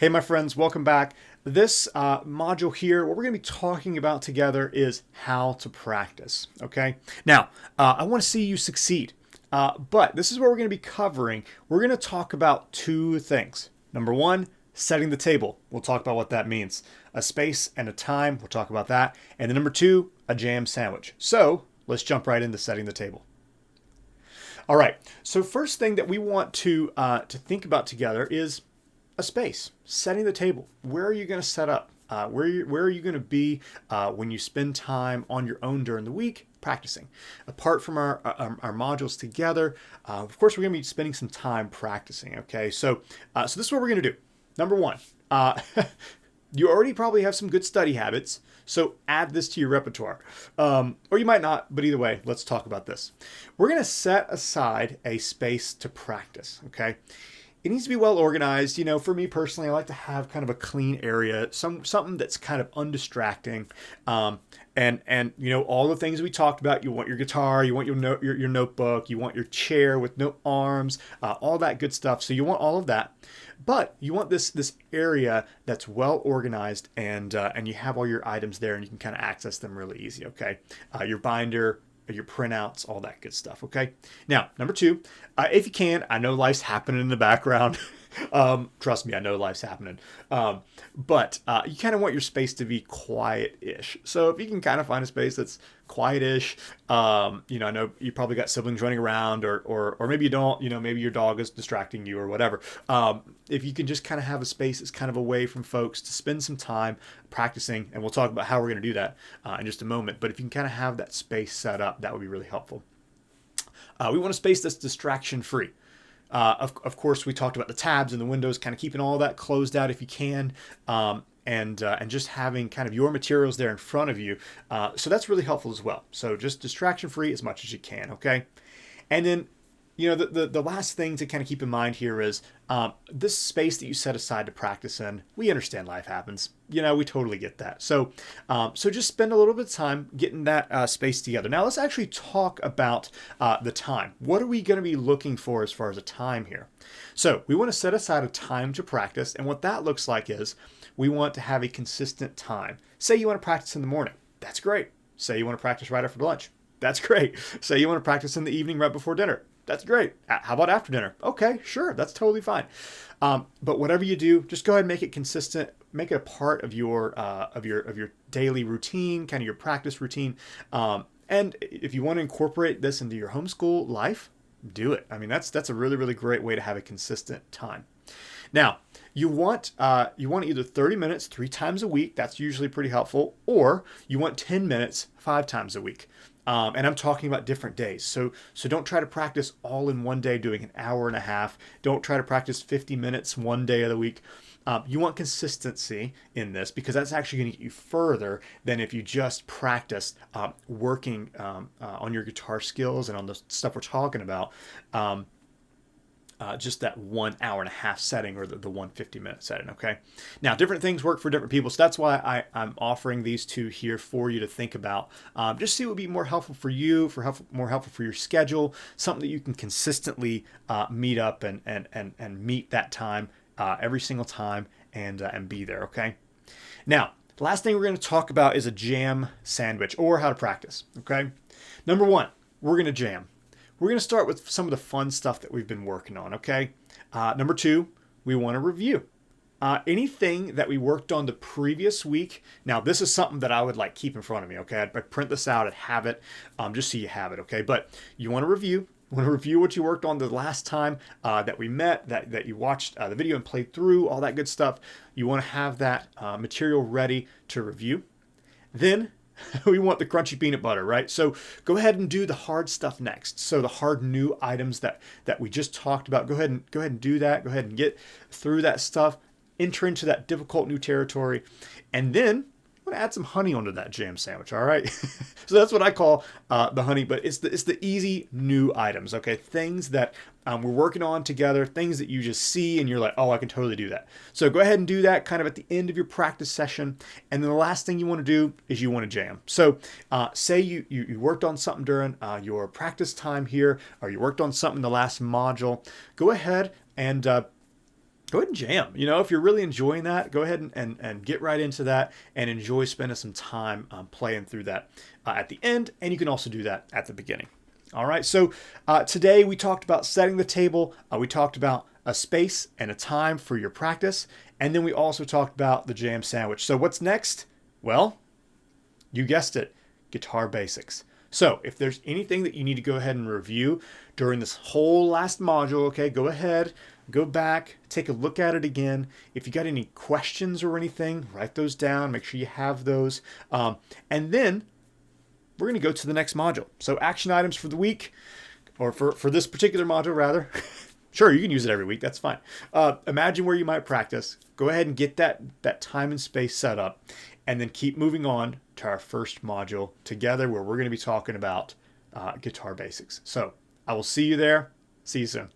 Hey, my friends, welcome back. This module here, what we're going to be talking about together is how to practice, okay? Now, I want to see you succeed, but this is what we're going to be covering. We're going to talk about two things. Number one, setting the table. We'll talk about what that means. A space and a time, we'll talk about that. And then number two, a jam sandwich. So let's jump right into setting the table. All right, so first thing that we want to think about together is a space, setting the table. Where are you going to set up? Where are you going to be when you spend time on your own during the week practicing? Apart from our modules together, of course, we're going to be spending some time practicing. Okay, so this is what we're going to do. Number one, you already probably have some good study habits, so add this to your repertoire. Or you might not, but either way, let's talk about this. We're going to set aside a space to practice. Okay. It needs to be well organized. You know, for me personally, I like to have kind of a clean area, something that's kind of undistracting. And you know, all the things we talked about. You want your guitar, you want your notebook, you want your chair with no arms, all that good stuff. So you want all of that, but you want this area that's well organized and you have all your items there and you can kind of access them really easy. Okay, your binder, your printouts, all that good stuff. Okay. Now, number two, if you can, I know life's happening in the background. Trust me, I know life's happening. But you kind of want your space to be quiet-ish. So if you can kind of find a space that's quiet-ish, you know, I know you probably got siblings running around or maybe you don't, you know, maybe your dog is distracting you or whatever. If you can just kind of have a space that's kind of away from folks to spend some time practicing, and we'll talk about how we're going to do that in just a moment. But if you can kind of have that space set up, that would be really helpful. We want a space that's distraction-free. Of course, we talked about the tabs and the windows, kind of keeping all that closed out if you can, and just having kind of your materials there in front of you. So that's really helpful as well. So just distraction-free as much as you can, okay? And then, you know, the last thing to kind of keep in mind here is this space that you set aside to practice in. We understand life happens. You know, we totally get that. So just spend a little bit of time getting that space together. Now, let's actually talk about the time. What are we going to be looking for as far as a time here? So we want to set aside a time to practice. And what that looks like is we want to have a consistent time. Say you want to practice in the morning. That's great. Say you want to practice right after lunch. That's great. Say you want to practice in the evening right before dinner. That's great. How about after dinner? Okay, sure. That's totally fine. But whatever you do, just go ahead and make it consistent. Make it a part of your daily routine, kind of your practice routine. And if you want to incorporate this into your homeschool life, do it. I mean, that's a really, really great way to have a consistent time. Now, you want either 30 minutes 3 times a week. That's usually pretty helpful. Or you want 10 minutes 5 times a week. And I'm talking about different days. So don't try to practice all in one day doing an hour and a half. Don't try to practice 50 minutes one day of the week. You want consistency in this because that's actually going to get you further than if you just practice working on your guitar skills and on the stuff we're talking about. Just that 1 hour and a half setting or the 150-minute setting, okay? Now, different things work for different people, so that's why I'm offering these two here for you to think about. Just see what would be more helpful for you, more helpful for your schedule, something that you can consistently meet up and meet that time every single time and be there, okay? Now, the last thing we're going to talk about is a jam sandwich or how to practice, okay? Number one, we're going to jam. We're going to start with some of the fun stuff that we've been working on, okay? Number two, we want to review. Anything that we worked on the previous week. Now, this is something that I would like keep in front of me, okay? I'd print this out and have it just so you have it, okay? But you want to review. You want to review what you worked on the last time that we met, that you watched the video and played through, all that good stuff. You want to have that material ready to review. Then we want the crunchy peanut butter, right? So go ahead and do the hard stuff next. So the hard new items that we just talked about, go ahead and do that. Go ahead and get through that stuff, enter into that difficult new territory, and then I'm going to add some honey onto that jam sandwich, all right? So that's what I call the honey, but it's the easy new items, okay? Things that we're working on together, things that you just see and you're like, oh, I can totally do that. So go ahead and do that kind of at the end of your practice session. And then the last thing you want to do is you want to jam. So say you worked on something during your practice time here, or you worked on something in the last module. Go ahead and go ahead and jam. You know, if you're really enjoying that, go ahead and get right into that and enjoy spending some time playing through that at the end. And you can also do that at the beginning. All right, so today we talked about setting the table. We talked about a space and a time for your practice. And then we also talked about the jam sandwich. So what's next? Well, you guessed it, guitar basics. So if there's anything that you need to go ahead and review during this whole last module, okay, go ahead, go back, take a look at it again. If you got any questions or anything, write those down, make sure you have those. And then we're going to go to the next module. So action items for the week, or for this particular module rather. Sure, you can use it every week, that's fine. Imagine where you might practice. Go ahead and get that time and space set up, and then keep moving on to our first module together, where we're going to be talking about guitar basics. So I will see you there. See you soon.